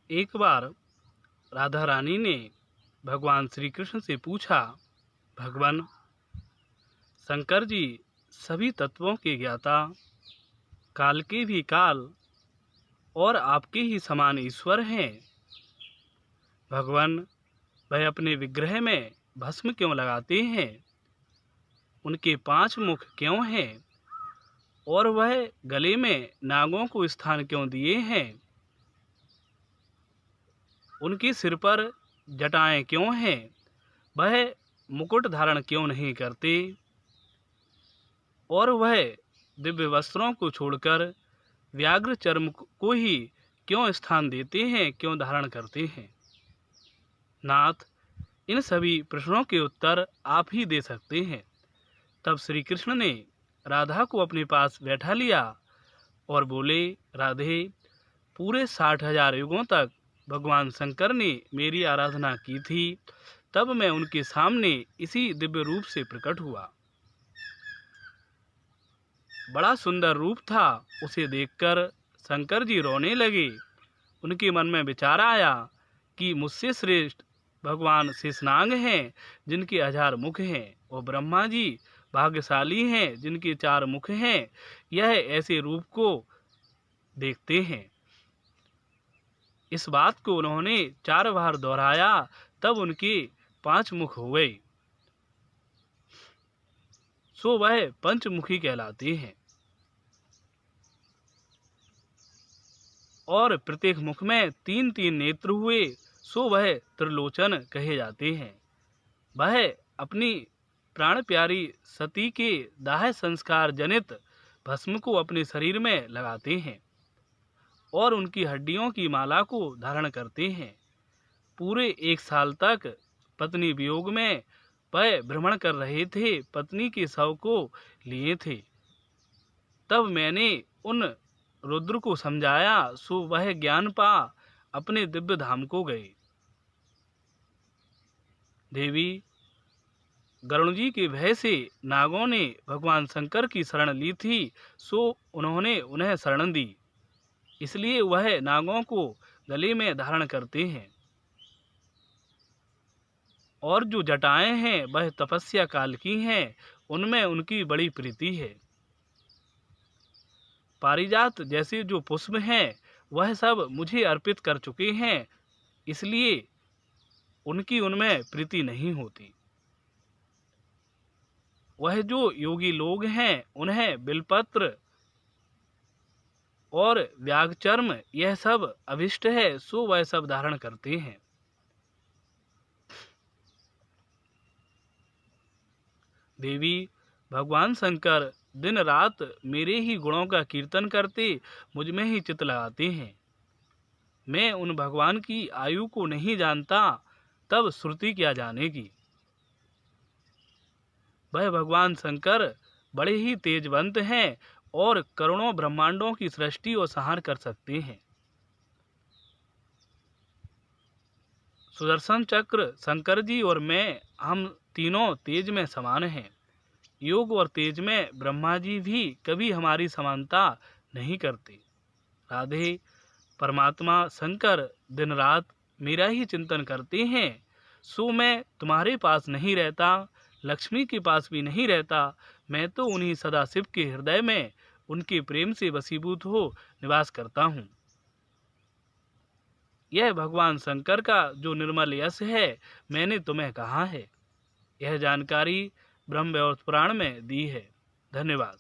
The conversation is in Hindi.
एक बार राधा रानी ने भगवान श्री कृष्ण से पूछा, भगवान शंकर जी सभी तत्वों के ज्ञाता, काल के भी काल और आपके ही समान ईश्वर हैं। भगवान वह अपने विग्रह में भस्म क्यों लगाते हैं? उनके 5 मुख क्यों हैं? और वह गले में नागों को स्थान क्यों दिए हैं? उनके सिर पर जटाएं क्यों हैं? वह मुकुट धारण क्यों नहीं करते? और वह दिव्य वस्त्रों को छोड़कर व्याघ्र चर्म को ही क्यों स्थान देते हैं, क्यों धारण करते हैं? नाथ, इन सभी प्रश्नों के उत्तर आप ही दे सकते हैं। तब श्री कृष्ण ने राधा को अपने पास बैठा लिया और बोले, राधे, पूरे 60,000 युगों तक भगवान शंकर ने मेरी आराधना की थी, तब मैं उनके सामने इसी दिव्य रूप से प्रकट हुआ। बड़ा सुंदर रूप था। उसे देखकर शंकर जी रोने लगे। उनके मन में विचार आया कि मुझसे श्रेष्ठ भगवान शेषनाग हैं, जिनके 1000 मुख हैं, और ब्रह्मा जी भाग्यशाली हैं, जिनके 4 मुख हैं। यह ऐसे रूप को देखते हैं। इस बात को उन्होंने 4 बार दोहराया, तब उनके 5 मुख हो गए। सो वह पंचमुखी कहलाते हैं। और प्रत्येक मुख में 3-3 नेत्र हुए, सो वह त्रिलोचन कहे जाते हैं। वह अपनी प्राण प्यारी सती के दाह संस्कार जनित भस्म को अपने शरीर में लगाते हैं और उनकी हड्डियों की माला को धारण करते हैं। पूरे 1 साल तक पत्नी वियोग में वह भ्रमण कर रहे थे, पत्नी के शव को लिए थे। तब मैंने उन रुद्र को समझाया, सो वह ज्ञान पा अपने दिव्य धाम को गए। देवी, गरुण जी के भय से नागों ने भगवान शंकर की शरण ली थी, सो उन्होंने उन्हें शरण दी। इसलिए वह नागों को गले में धारण करते हैं। और जो जटाएं हैं वह तपस्या काल की हैं, उनमें उनकी बड़ी प्रीति है। पारिजात जैसे जो पुष्प हैं वह सब मुझे अर्पित कर चुके हैं, इसलिए उनकी उनमें प्रीति नहीं होती। वह जो योगी लोग हैं उन्हें बिलपत्र और व्याघचर्म यह सब अभिष्ट है, सो वह सब धारण करते हैं। देवी, भगवान शंकर दिन रात मेरे ही गुणों का कीर्तन करते मुझ में ही चित्त लगाते हैं। मैं उन भगवान की आयु को नहीं जानता, तब श्रुति क्या जानेगी। वह भगवान शंकर बड़े ही तेजवंत हैं और करोड़ों ब्रह्मांडों की सृष्टि और संहार कर सकते हैं। सुदर्शन चक्र, शंकर जी और मैं, हम तीनों तेज में समान हैं। योग और तेज में ब्रह्मा जी भी कभी हमारी समानता नहीं करते। राधे, परमात्मा शंकर दिन रात मेरा ही चिंतन करते हैं, सो मैं तुम्हारे पास नहीं रहता, लक्ष्मी के पास भी नहीं रहता। मैं तो उन्हीं सदाशिव के हृदय में उनके प्रेम से वशीभूत हो निवास करता हूँ। यह भगवान शंकर का जो निर्मल यश है, मैंने तुम्हें कहा है। यह जानकारी ब्रह्म वैवर्त पुराण में दी है। धन्यवाद।